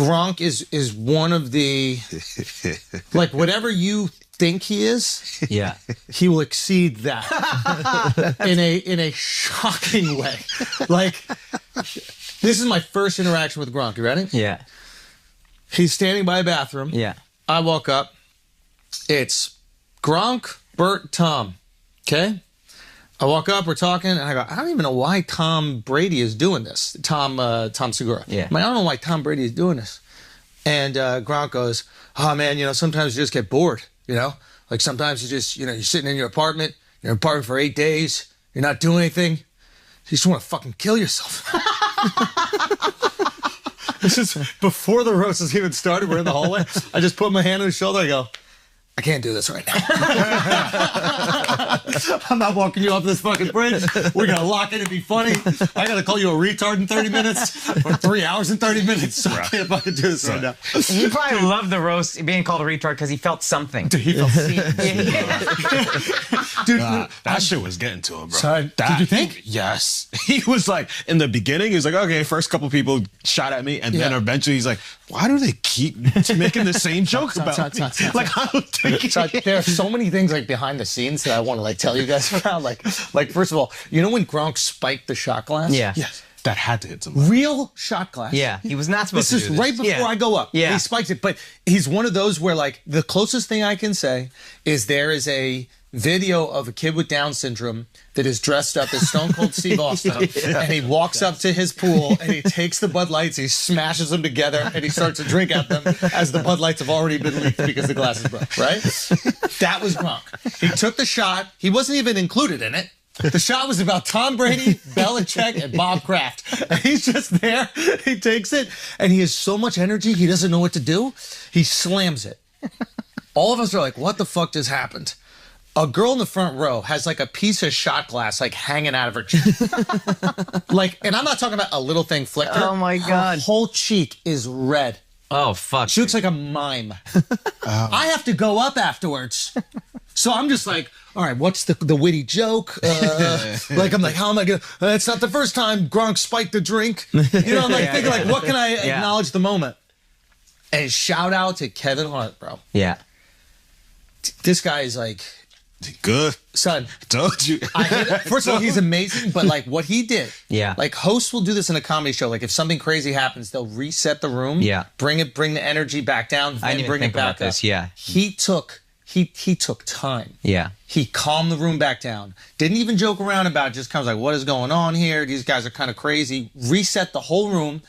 Gronk is one of the, like, whatever you think he is, Yeah. he will exceed that in a shocking way. Like, this is my first interaction with Gronk. You ready? Yeah. He's standing by a bathroom. Yeah. I walk up. It's Gronk, Bert, Tom. Okay? I walk up, we're talking, and I go, I don't even know why Tom Brady is doing this. Tom Segura. Yeah. I'm like, I don't know why Tom Brady is doing this. And Gronk goes, oh, man, sometimes you just get bored, Like sometimes you just, you're sitting in your apartment, you're in an apartment for 8 days, you're not doing anything. You just want to fucking kill yourself. This is before the roast has even started. We're in the hallway. I just put my hand on his shoulder. I go, I can't do this right now. I'm not walking you off this fucking bridge. We're going to lock it and be funny. I got to call you a retard in 30 minutes or 3 hours and 30 minutes. So I can't fucking do this right now. He probably loved the roast being called a retard because he felt something. Dude, he felt seen. Dude, that shit was getting to him, bro. So, did you think? Yes. He was like, in the beginning, he was like, okay, first couple people shot at me, and then eventually he's like, why do they keep making the same joke about me? Like, I don't think so there are so many things like behind the scenes that I want to like tell you guys about. Like first of all, when Gronk spiked the shot glass? Yeah. Yes. That had to hit somebody. Real shot glass. Yeah. He was not supposed to do this. This is right before I go up. Yeah. He spiked it. But he's one of those where like the closest thing I can say is there is a video of a kid with Down syndrome that is dressed up as Stone Cold Steve Austin, and he walks up to his pool and he takes the Bud Lights, he smashes them together, and he starts to drink at them as the Bud Lights have already been leaked because the glass is broke, right? That was Gronk. He took the shot. He wasn't even included in it. The shot was about Tom Brady, Belichick, and Bob Kraft. And he's just there. He takes it, and he has so much energy, he doesn't know what to do. He slams it. All of us are like, what the fuck just happened? A girl in the front row has like a piece of shot glass like hanging out of her cheek. And I'm not talking about a little thing flicker. Oh my God. Her whole cheek is red. Oh, fuck. She looks like a mime. I have to go up afterwards. So I'm just like, all right, what's the witty joke? I'm like, how am I going to, it's not the first time Gronk spiked the drink. I'm like thinking like, what can I acknowledge the moment? And shout out to Kevin Hart, bro. Yeah. This guy is like, good. Son, told you. First of all, he's amazing, but like what he did. Yeah. Like hosts will do this in a comedy show. Like if something crazy happens, they'll reset the room. Yeah. Bring the energy back down. I didn't bring even it think back about up. this. Yeah. He took time. Yeah. He calmed the room back down. Didn't even joke around about it. Just kind of like, what is going on here? These guys are kind of crazy. Reset the whole room.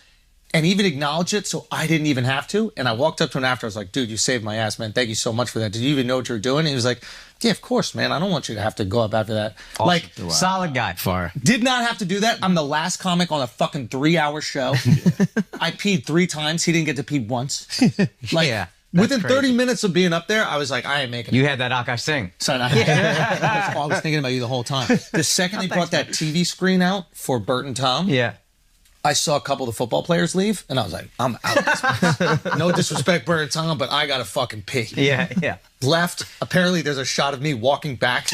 And even acknowledge it, so I didn't even have to. And I walked up to him after. I was like, dude, you saved my ass, man. Thank you so much for that. Did you even know what you were doing? And he was like, yeah, of course, man. I don't want you to have to go up after that. Awesome. Like, wow. Solid guy. Far. Did not have to do that. I'm the last comic on a fucking 3-hour show. I peed 3 times. He didn't get to pee once. Like, Yeah. within crazy. 30 minutes of being up there, I was like, I ain't making it. You had that Akash Singh. Son, I was thinking about you the whole time. The second they brought that TV screen out for Bert and Tom, Yeah. I saw a couple of the football players leave, and I was like, I'm out of this place. No disrespect, Bert and Tom, but I got to fucking pee. Yeah. Yeah. Left. Apparently, there's a shot of me walking back.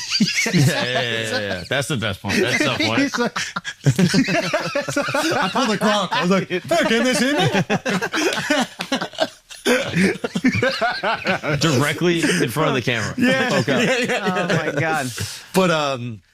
Yeah. That's the best point. That's the point. I pulled the Gronk. I was like, can this hit me? Directly in front of the camera. Yeah. Okay. Oh my God. But,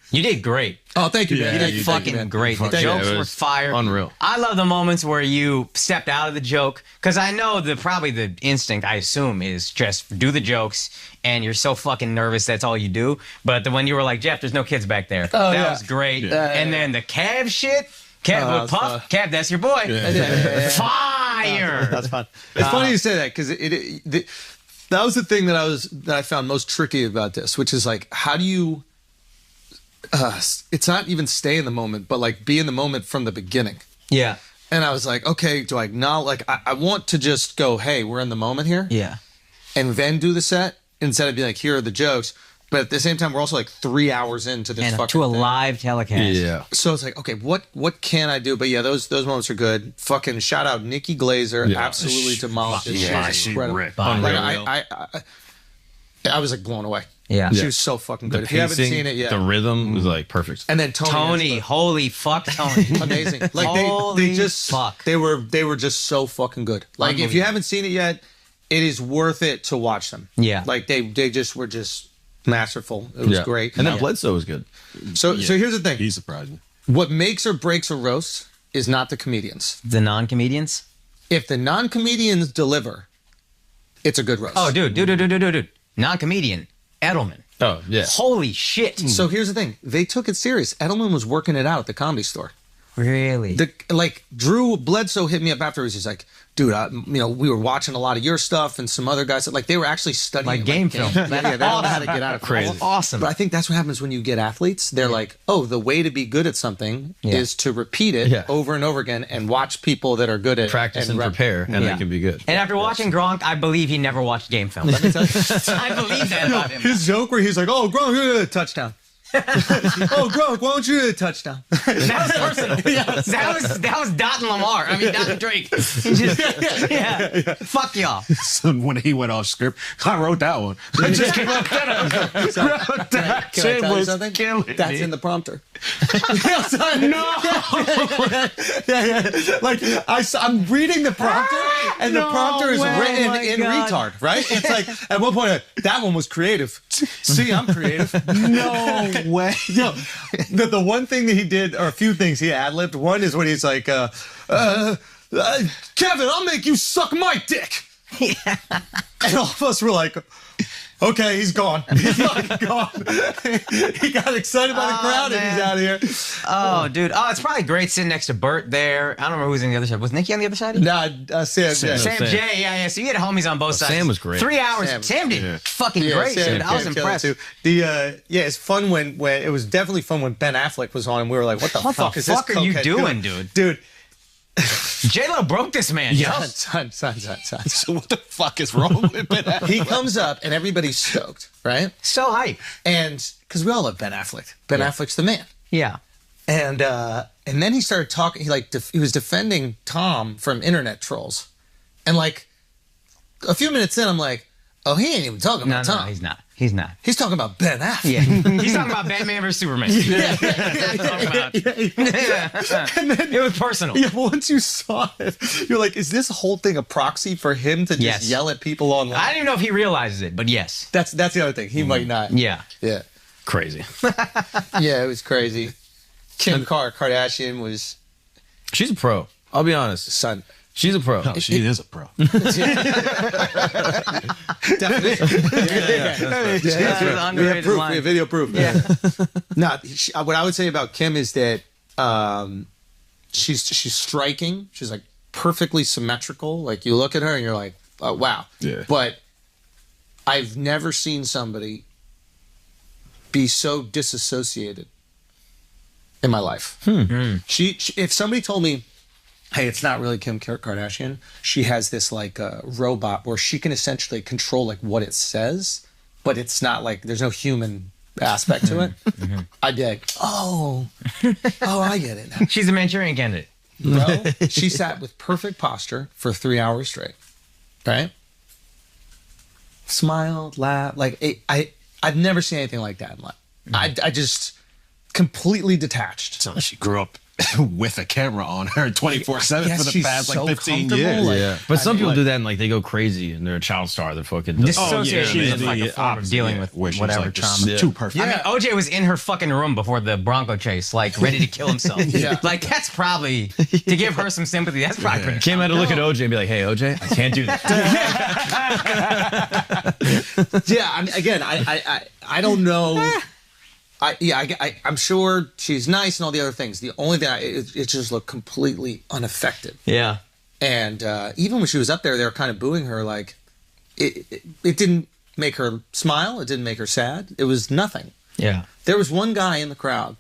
You did great. oh, thank you, man. You Thank did you, fucking man. great. The Thank you. jokes It were was fire. unreal. I love the moments where you stepped out of the joke because I know probably the instinct, I assume, is just do the jokes and you're so fucking nervous that's all you do. But when you were like, Jeff, there's no kids back there. Oh, that yeah. was great. Yeah. And then the Cav shit. Cav Oh, with that's Puff. Cav, that's your boy. Fire. That's fun. It's funny you say that because that was the thing that I found most tricky about this, which is like, how do you? It's not even stay in the moment, but like be in the moment from the beginning. Yeah. And I was like, okay, do I acknowledge? Like, I want to just go, hey, we're in the moment here, Yeah. and then do the set instead of being like, here are the jokes. But at the same time, we're also like 3 hours into this And fucking to a thing. live telecast. Yeah. So it's like, okay, what can I do? But yeah, those moments are good. Fucking shout out Nikki Glazer, Yeah. absolutely demolished it. Yeah, She's she incredible. ripped. Like, Unreal. I was like blown away. Yeah. She was so fucking good. The If you haven't pacing, seen it yet. the rhythm was like perfect. And then Tony, Holy fuck, Tony. amazing. Like Holy they just fuck. they were just so fucking good. Like if you haven't seen it yet, it is worth it to watch them. Yeah. Like they just were just masterful. It was great. And then Bledsoe was good. So here's the thing. He surprised me. What makes or breaks a roast is not the comedians. The non-comedians? If the non-comedians deliver, it's a good roast. Oh, dude. Non-comedian. Edelman. Oh, yeah. Holy shit. So here's the thing. They took it serious. Edelman was working it out at the Comedy Store. Really? Like Drew Bledsoe hit me up afterwards. He's like, dude, we were watching a lot of your stuff and some other guys. Like they were actually studying Like game film. Yeah, they don't know how to get out of Crazy. Awesome. But I think that's what happens when you get athletes. They're like, oh, the way to be good at something is to repeat it over and over again and watch people that are good at Practice and prepare, and they can be good. And after watching Gronk, I believe he never watched game film. Let me tell you. I believe that about him. His joke where he's like, oh, Gronk, touchdown. Oh, Gronk, why don't you hit a touchdown? That was personal. That was Dot and Lamar. I mean, Dot and Drake. He just, fuck y'all. So when he went off script, I wrote that one. I just came up Can I tell you something? That's in the prompter. Like I'm reading the prompter, and the prompter is written in retard, right? It's like at one point that one was creative. See, I'm creative. No way. No, the one thing that he did, or a few things he ad-libbed. One is when he's like, Kevin, I'll make you suck my dick. And all of us were like, okay, he's gone. He's fucking gone. He got excited by the crowd and he's out of here. Oh, dude. Oh, it's probably great sitting next to Bert there. I don't remember who's on the other side. Was Nikki on the other side? Nah, Sam. Sam J, yeah. So you had homies on both sides. Sam was great. 3 hours. Sam did fucking great, dude. I was impressed. Too. It's fun when it was definitely fun when Ben Affleck was on and we were like, what the fuck is this? What the fuck are you doing, dude? Dude. J-Lo broke this man. Son. So what the fuck is wrong with Ben Affleck? He comes up and everybody's stoked, right? So hype. And because we all love Ben Affleck. Ben Affleck's the man. Yeah. And then he started talking. He was defending Tom from internet trolls, and like a few minutes in, I'm like, oh, he ain't even talking about Tom. No, he's not. He's not. He's talking about Ben Affleck. Yeah. He's talking about Batman versus Superman. It was personal. Yeah, once you saw it, you're like, is this whole thing a proxy for him to just yell at people online? I don't even know if he realizes it, but yes. That's the other thing. He might not. Yeah. Yeah. Crazy. Yeah, it was crazy. Kim Kardashian was... She's a pro. I'll be honest. Son. She's a pro. No, she is a pro. We have video proof. Yeah. No, what I would say about Kim is that she's striking. She's like perfectly symmetrical. Like you look at her and you're like, oh, wow. Yeah. But I've never seen somebody be so disassociated in my life. She if somebody told me, hey, it's not really Kim Kardashian. She has this like robot where she can essentially control like what it says, but it's not like there's no human aspect to it. I'd be like, oh, I get it now. She's a Manchurian candidate. Bro, she sat with perfect posture for 3 hours straight, right? Smiled, laughed. Like I've never seen anything like that in life. I just completely detached. So she grew up with a camera on her 24/7 for the past like 15 comfortable, years. like- But some people do that and like they go crazy and they're a child star. They're fucking. Dissociation yeah, is like a form of dealing with where she's whatever like trauma. just too perfect. I mean, OJ was in her fucking room before the Bronco chase, like ready to kill himself. Like that's probably to give her some sympathy. That's probably pretty. Kim had to look at OJ and be like, "Hey, OJ, I can't do this." Yeah, I don't know. I'm sure she's nice and all the other things. The only thing, it just looked completely unaffected. Yeah. And even when she was up there, they were kind of booing her. Like, it didn't make her smile. It didn't make her sad. It was nothing. Yeah. There was one guy in the crowd.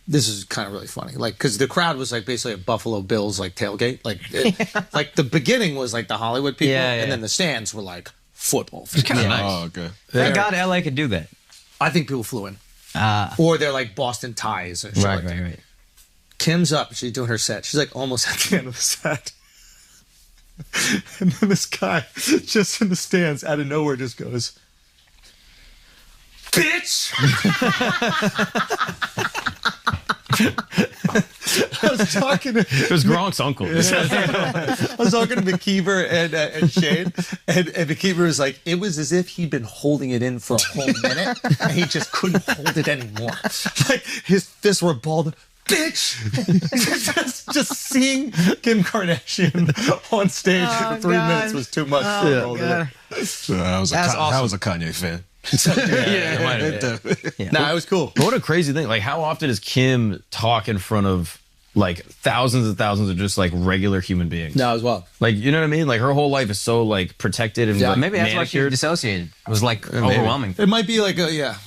This is kind of really funny. Like, because the crowd was like basically a Buffalo Bills like tailgate. Like, like the beginning was like the Hollywood people, and then the stands were like football fans. It's kind of nice. Oh, okay. Thank God LA could do that. I think people flew in. Or they're like Boston ties. And shit like that. Right. Kim's up. She's doing her set. She's like almost at the end of the set. And then this guy just in the stands out of nowhere just goes, bitch. I was talking to It was Gronk's uncle. I was talking to McKeever and Shane, and McKeever was like, it was as if he'd been holding it in for a whole minute, and he just couldn't hold it anymore. Like his fists were balled. Bitch! just seeing Kim Kardashian on stage for 3 minutes was too much. So that was a Kanye fan. Nah, it was cool. But what a crazy thing. Like, how often does Kim talk in front of like thousands and thousands of just like regular human beings? No, as well. Like, you know what I mean? Like, her whole life is so like protected and like, Maybe that's why she manicured. dissociated. It was like overwhelming. It might be like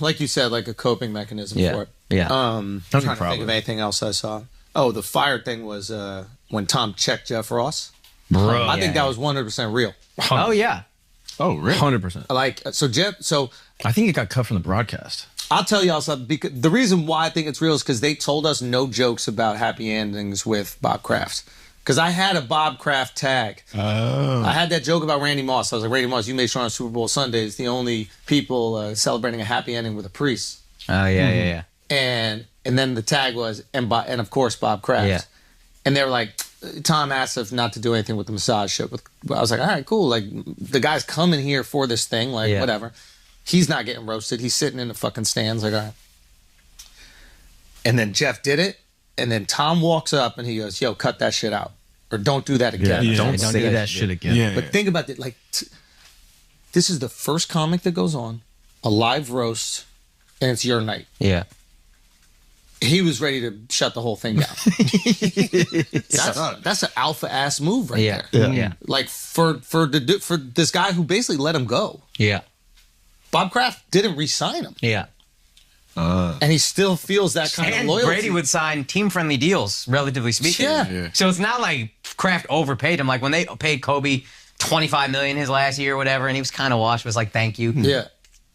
like you said, like a coping mechanism for it. Yeah. I'm trying to think of anything else I saw. Oh, the fire thing was when Tom checked Jeff Ross. Bro. I think that was 100% real. Oh yeah. Oh, really? 100%. Like, so Jeff, I think it got cut from the broadcast. I'll tell y'all something. Because the reason why I think it's real is because they told us no jokes about happy endings with Bob Kraft. Because I had a Bob Kraft tag. Oh. I had that joke about Randy Moss. I was like, Randy Moss, you made sure on Super Bowl Sunday is the only people celebrating a happy ending with a priest. Oh yeah. And then the tag was, and of course, Bob Kraft. Yeah. And they were like, Tom asked us not to do anything with the massage show. I was like, all right, cool. Like, the guy's coming here for this thing. Like, whatever. He's not getting roasted. He's sitting in the fucking stands. Like, all right. And then Jeff did it. And then Tom walks up and he goes, yo, cut that shit out. Or don't do that again. Yeah. Don't say that shit again. Yeah. But think about it. Like, this is the first comic that goes on, a live roast, and it's your night. Yeah. He was ready to shut the whole thing down. That's an alpha ass move right there. Yeah. Like for this guy who basically let him go. Yeah. Bob Kraft didn't re-sign him, Yeah. and he still feels that kind And of loyalty. Brady would sign team-friendly deals, relatively speaking. Yeah. So it's not like Kraft overpaid him. Like when they paid Kobe $25 million his last year or whatever, and he was kind of washed, was like, thank you. Yeah,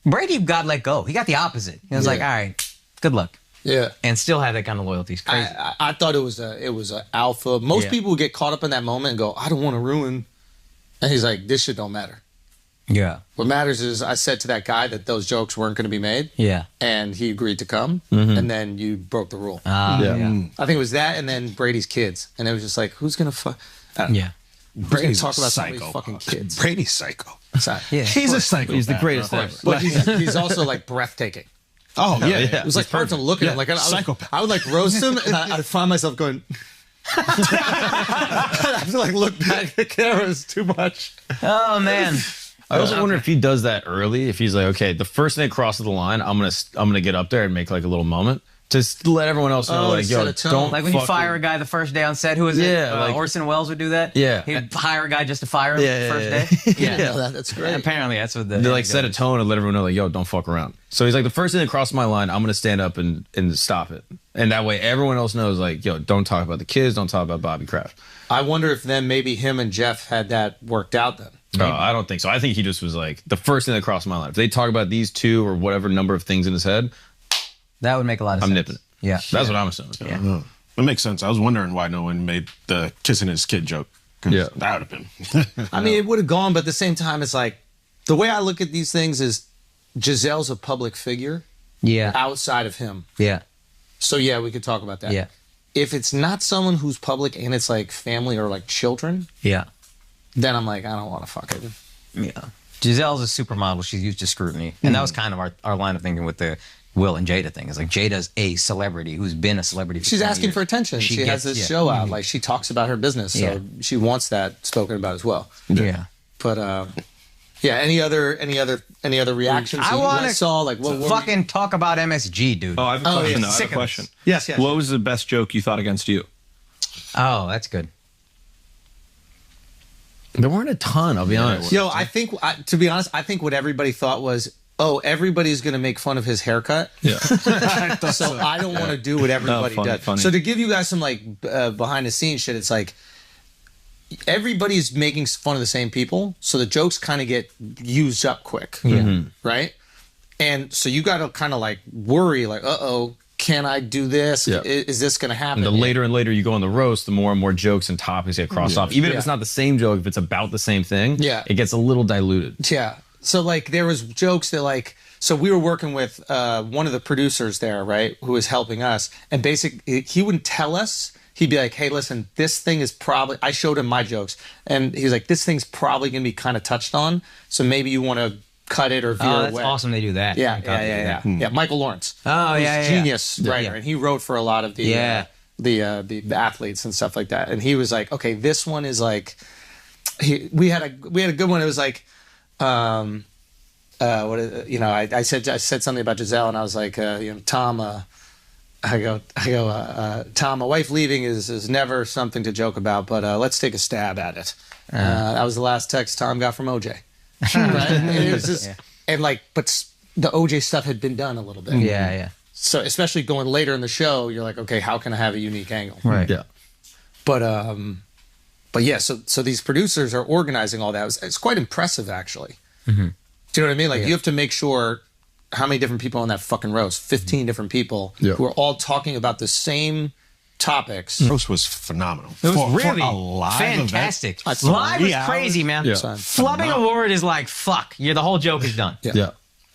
Brady got let go. He got the opposite. He was like, all right, good luck. yeah. And still had that kind of loyalty. It's crazy. I thought it was a alpha. Most people would get caught up in that moment and go, I don't want to ruin. And he's like, this shit don't matter. Yeah. What matters is I said to that guy that those jokes weren't going to be made, Yeah. and he agreed to come, and then you broke the rule. Yeah. I think it was that, and then Brady's kids, and it was just like, who's gonna fuck? Yeah. Brady's talk about somebody's fucking kids. Brady's psycho. Sorry. Yeah. He's a psycho. He's the greatest ever. But he's also like breathtaking. Oh, yeah. It was like hard to look at him. Like Psychopath. I would like roast him, and I'd find myself going. I have to like look back at the camera. It's too much. Oh, man. I also wonder if he does that early. If he's like, okay, the first thing that crosses the line, I'm gonna get up there and make like a little moment. Just let everyone else know, like, set yo, a tone. don't Like when you fucking- fire a guy the first day on set, who is it? Yeah, like- Orson Welles would do that? Yeah. He'd hire a guy just to fire him Yeah, the first yeah, day? Yeah, that's great. Apparently, that's what the... They like set a tone and let everyone know, like, yo, don't fuck around. So he's like, the first thing that crosses my line, I'm gonna stand up and stop it. And that way everyone else knows, like, yo, don't talk about the kids, don't talk about Bobby Kraft. I wonder if then maybe him and Jeff had that worked out then. No, I don't think so. I think he just was like, the first thing that crossed my line. If they talk about these two or whatever number of things in his head, That would make a lot of sense. I'm nipping it. Yeah. That's what I'm assuming. Yeah. That makes sense. I was wondering why no one made the kissing his kid joke. 'Cause Yeah. That would have been. I mean, it would have gone, but at the same time, it's like the way I look at these things is Giselle's a public figure Yeah. outside of him. Yeah. So yeah, we could talk about that. Yeah. If it's not someone who's public and it's like family or like children, Yeah. then I'm like, I don't want to fuck it. Yeah. Giselle's a supermodel. She's used to scrutiny. And that was kind of our line of thinking with the Will and Jada thing. It's like Jada's a celebrity who's been a celebrity for She's 20 asking years. for attention. She has gets- this yeah. show out. Like she talks about her business, so Yeah. she wants that spoken about as well. Yeah. But yeah. Any other reactions I you want guys to saw? Like what? fucking talk about MSG, dude. Oh, I have a Oh, question. yeah. though. I have Sick a of question. Yes. What was the best joke you thought against you? Oh, that's good. There weren't a ton, I'll be honest. Yo, I think to be honest, I think what everybody thought was, oh, everybody's gonna make fun of his haircut. Yeah. So I don't want to do what everybody funny, does. funny. So to give you guys some like behind the scenes shit, it's like everybody's making fun of the same people, so the jokes kind of get used up quick. Yeah. Right. And so you got to kind of like worry, like, uh-oh, can I do this? Yeah. Is this going to happen? And the later and later you go on the roast, the more and more jokes and topics get crossed off. Even if it's not the same joke, if it's about the same thing, Yeah. it gets a little diluted. Yeah. So like there was jokes that like So we were working with one of the producers there, right, who was helping us, and basically he wouldn't tell us. He'd be like, "Hey, listen, this thing is probably." I showed him my jokes, and he was like, "This thing's probably gonna be kind of touched on, so maybe you want to cut it or veer Oh, that's away." awesome they do that. Yeah. Michael Lawrence. Oh, Who's yeah. genius writer, Yeah. and he wrote for a lot of the athletes and stuff like that. And he was like, "Okay, this one is like." We had a good one. It was like, I said something about Giselle, and I was like, Tom. Tom, a wife leaving is never something to joke about, but let's take a stab at it. That was the last text Tom got from OJ. Right? And it was just, but the OJ stuff had been done a little bit. Yeah. So especially going later in the show, you're like, okay, how can I have a unique angle? Right. Yeah. But yeah, so these producers are organizing all that. It's quite impressive, actually. Mm-hmm. Do you know what I mean? Like, you have to make sure how many different people on that fucking roast, 15 different people who are all talking about the same topics. Roast was phenomenal. It was For really a live fantastic. event, Live was 3 crazy, man. Yeah. Flubbing a word is like, fuck. The whole joke is done. Yeah.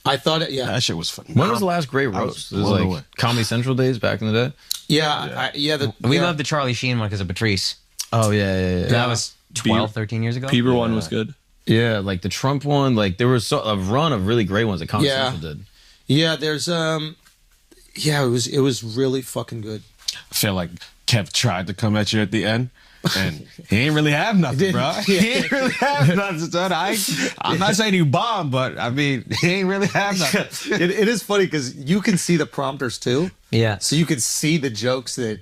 I thought it, that shit was phenomenal. When was the last great roast? It was blown like away. Comedy Central days back in the day. We loved the Charlie Sheen one because of Patrice. Oh yeah. That was 12, 13 years ago. Bieber one was good. Yeah, like the Trump one. Like there was a run of really great ones that Comedy Central did. Yeah, there's it was really fucking good. I feel like Kev tried to come at you at the end, and he ain't really have nothing, bro. He ain't really have nothing, son. I'm not saying you bombed, but I mean, he ain't really have nothing. It is funny because you can see the prompters too. Yeah. So you can see the jokes that.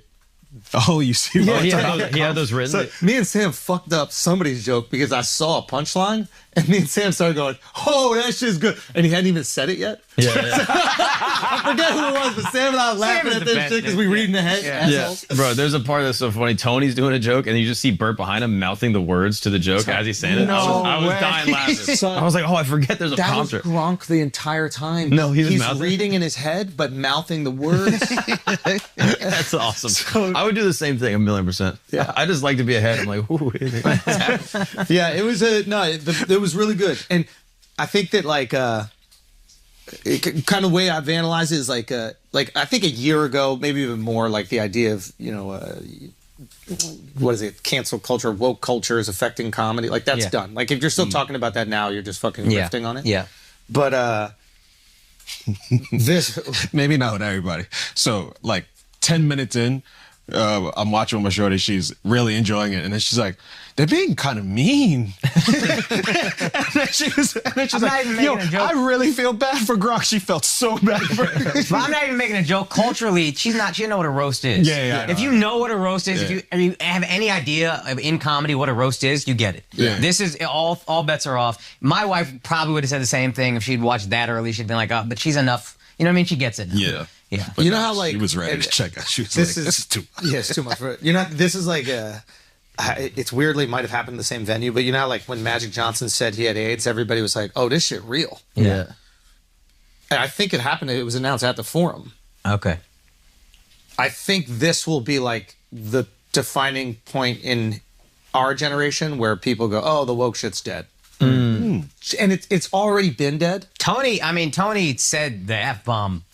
Oh, you see? Yeah, He had those written. So me and Sam fucked up somebody's joke because I saw a punchline, and me and Sam started going, "Oh, that shit's good," and he hadn't even said it yet. Yeah. I forget who it was, but Sam and I laughing is at the this best, shit because we reading ahead. Yeah, bro. There's a part that's so funny. Tony's doing a joke, and you just see Bert behind him mouthing the words to the joke as he's saying it. I was dying laughing. Son, I was like, oh, I forget there's a that was prompter. Gronk the entire time. No, he's he's mouthing. reading in his head, but mouthing the words. That's awesome. I would do the same thing 1,000,000%. Yeah. I just like to be ahead. I'm like, ooh. Yeah, it was it was really good, and I think that kind of way I've analyzed it is like I think a year ago, maybe even more, like the idea of what is it, cancel culture, woke culture is affecting comedy, like that's done. Like if you're still talking about that now, you're just fucking riffing on it. Yeah. But this Maybe not with everybody. So, like 10 minutes in, I'm watching with my shorty. She's really enjoying it, and then she's like, "They're being kind of mean." and then she's I'm like, not even making a joke. I really feel bad for Gronk. She felt so bad for her. But I'm not even making a joke. Culturally, she doesn't know what a roast is. Yeah, If you know what a roast is, if you have any idea of in comedy what a roast is, you get it. Yeah. This is all bets are off. My wife probably would have said the same thing if she'd watched that early. She'd been like, "Oh, but she's enough." You know what I mean? She gets it. Yeah. Yeah. you know how She was ready to check out. She was this like, is "This is too much." Yeah, it's too much. This is like it's weirdly might have happened in the same venue, but you know how like when Magic Johnson said he had AIDS, everybody was like, "Oh, this shit real." Yeah. And I think it happened. It was announced at the Forum. Okay. I think this will be like the defining point in our generation where people go, "Oh, the woke shit's dead," and it's already been dead. Tony said the F-bomb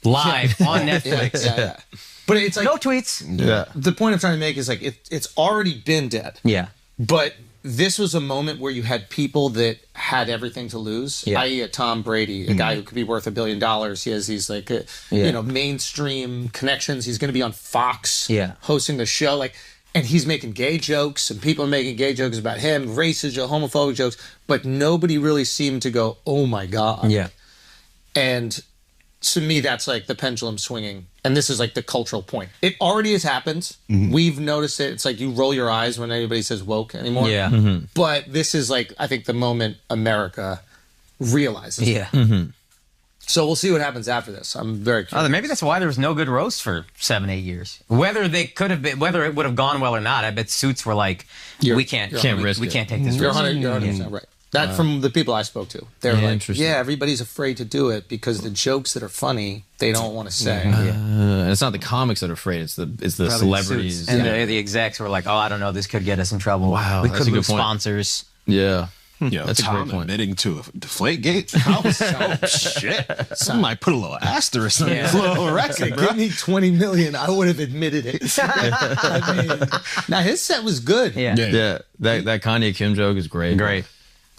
live on Netflix. Yeah. But it's like No tweets. Yeah. the point I'm trying to make is like it's already been dead. Yeah. But this was a moment where you had people that had everything to lose, i.e. a Tom Brady, a guy who could be worth $1 billion. He has these like, mainstream connections. He's going to be on Fox hosting the show. Like, and he's making gay jokes and people are making gay jokes about him, racist, homophobic jokes, but nobody really seemed to go, "Oh my God." Yeah. And to me, that's like the pendulum swinging. And this is like the cultural point. It already has happened. We've noticed it. It's like you roll your eyes when anybody says woke anymore. Yeah. But this is like, I think the moment America realizes. Yeah. So we'll see what happens after this. I'm very curious. Maybe that's why there was no good roast for 7-8 years. Whether they could have been, whether it would have gone well or not, I bet suits were like, we can't risk we it. can't take this You're risk. 100% right. That from the people I spoke to. They were like, interesting. yeah, everybody's afraid to do it because the jokes that are funny, they don't want to say. And it's not the comics that are afraid. It's the celebrities. Suits. And the execs were like, "Oh, I don't know, this could get us in trouble. Wow, we that's could a good lose point. sponsors." Yeah. Yo, That's a Tom great point. admitting to a Deflategate. Oh shit! Some might put a little asterisk on this little record, bro. Give me 20 million, I would have admitted it. I mean, now his set was good. Yeah. Yeah, that Kanye Kim joke is great. Great.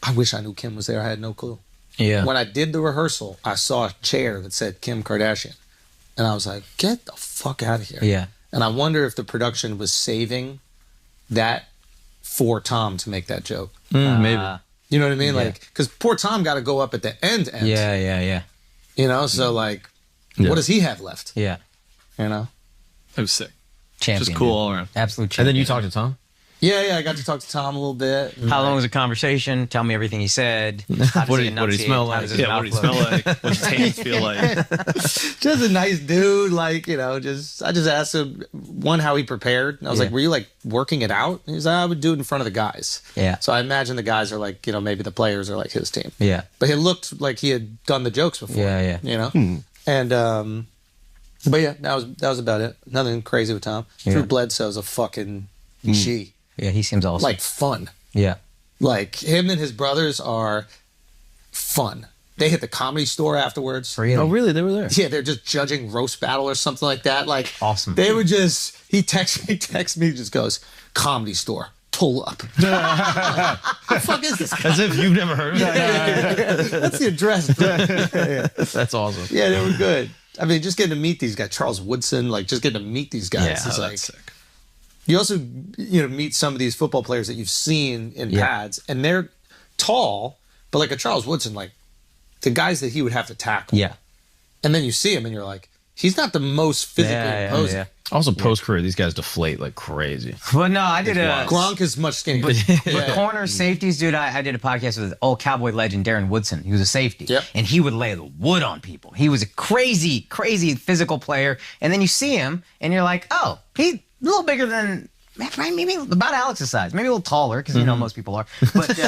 I wish I knew Kim was there. I had no clue. Yeah. When I did the rehearsal, I saw a chair that said Kim Kardashian. And I was like, get the fuck out of here. Yeah. And I wonder if the production was saving that for Tom to make that joke. Maybe. You know what I mean? Yeah. Like, because poor Tom got to go up at the end. Yeah. You know, so like, Yeah. what does he have left? Yeah. You know? It was sick. Champion. Just cool dude. all around. Absolute And champion. then you talked to Tom? Yeah, I got to talk to Tom a little bit. How long was the conversation? Tell me everything he said. How does What he did he enunciate? smell How like? does his Yeah, mouth what did he look? smell like? What does his hands feel like? Just a nice dude, like, you know, I just asked him, one, how he prepared. And I was Yeah. like, were you like working it out? And he's like, I would do it in front of the guys. Yeah. So I imagine the guys are like, you know, maybe the players are like his team. Yeah. But he looked like he had done the jokes before. Yeah. You know? And, but yeah, that was about it. Nothing crazy with Tom. Yeah. Drew Bledsoe's a fucking G. Yeah, he seems awesome. Like fun. yeah. Like him and his brothers are fun. They hit the Comedy Store afterwards. Really? Oh, really? They were there? Yeah, they're just judging roast battle or something like that. Like Awesome. They would just he texts me, just goes, Comedy Store, pull up. What the fuck is this? As if you've never heard of that. That's the address. Bro. That's awesome. Yeah, they were good. I mean, just getting to meet these guys, Charles Woodson, like just getting to meet these guys. Yeah, It's like, That's sick. you also, you know, meet some of these football players that you've seen in pads, and they're tall, but like a Charles Woodson, like the guys that he would have to tackle. Yeah. And then you see him and you're like, he's not the most physically imposing. Yeah. Also, post-career, these guys deflate like crazy. Well, no, I did a Gronk is much skinnier. But corner safeties, dude, I did a podcast with old Cowboy legend Darren Woodson. He was a safety. Yep. And he would lay the wood on people. He was a crazy, crazy physical player. And then you see him and you're like, oh, he's a little bigger than, maybe about Alex's size. Maybe a little taller, because you know most people are. But,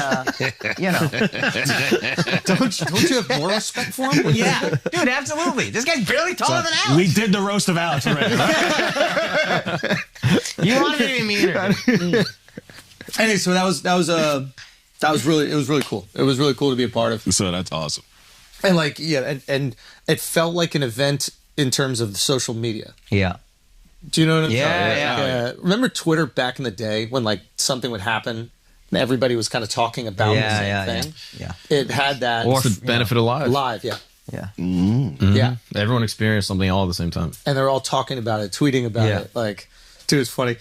you know. don't you have more respect for him? Yeah. Dude, absolutely. This guy's barely taller than Alex. We did the roast of Alex already. You wanted me to be meaner. Anyway, so that was really cool. It was really cool to be a part of. So that's awesome. And like, yeah, and it felt like an event in terms of social media. Yeah. Do you know what I'm Yeah, talking yeah. about? Remember Twitter back in the day when like something would happen and everybody was kind of talking about the same thing? Yeah. It had that Or It's the benefit of live. live, yeah. Yeah. Yeah. Everyone experienced something all at the same time. And they're all talking about it, tweeting about Yeah. it. Like, dude, it's funny.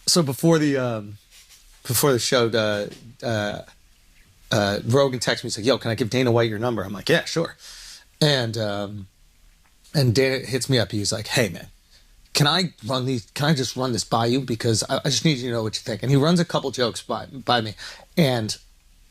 So before the show, Rogan texted me. He's like, "Yo, can I give Dana White your number?" I'm like, "Yeah, sure." And Dana hits me up. He's like, "Hey, man, can I just run this by you, because I just need you to know what you think." And he runs a couple jokes by me, and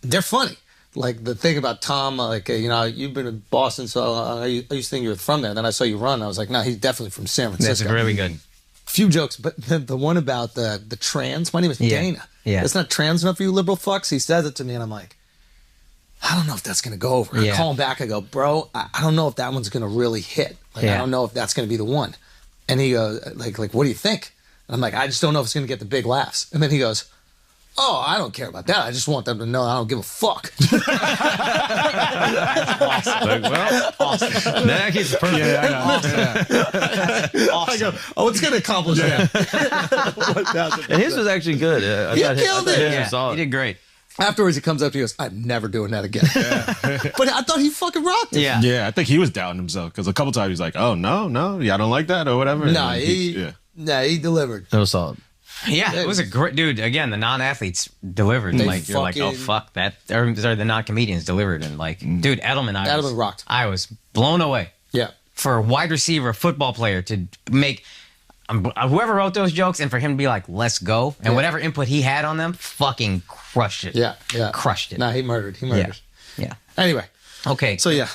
they're funny. Like the thing about Tom, like, you know, you've been in Boston, so I used to think you were from there. Then I saw you run. I was like, no, he's definitely from San Francisco. That's really good. Few jokes, but the one about the trans, my name is Dana. Yeah. It's not trans enough for you liberal fucks. He says it to me, and I'm like, I don't know if that's going to go over. Yeah. I call him back. I go, bro, I don't know if that one's going to really hit. Like, I don't know if that's going to be the one. And he goes, like, what do you think? And I'm like, I just don't know if it's going to get the big laughs. And then he goes, oh, I don't care about that. I just want them to know I don't give a fuck. Like, well, awesome. That is perfect. I go, oh, it's going to accomplish that. And his was actually good. He killed it. His Yeah, was solid. he did great. Afterwards, he comes up to me and goes, I'm never doing that again. But I thought he fucking rocked it. Yeah. Yeah, I think he was doubting himself because a couple times he's like, "Oh no, yeah, I don't like that" or whatever. And Nah, then he delivered. It was solid. Yeah, it was a great dude. Again, the non-athletes delivered. They Like you're like, oh fucking- fuck that. Or the non-comedians delivered, and like, dude, Edelman rocked. I was blown away Yeah. for a wide receiver, football player to make whoever wrote those jokes, and for him to be like, let's go, and whatever input he had on them, fucking crushed it. Yeah. Crushed it. Nah, he murdered. Yeah. Yeah. Anyway, Okay. so yeah.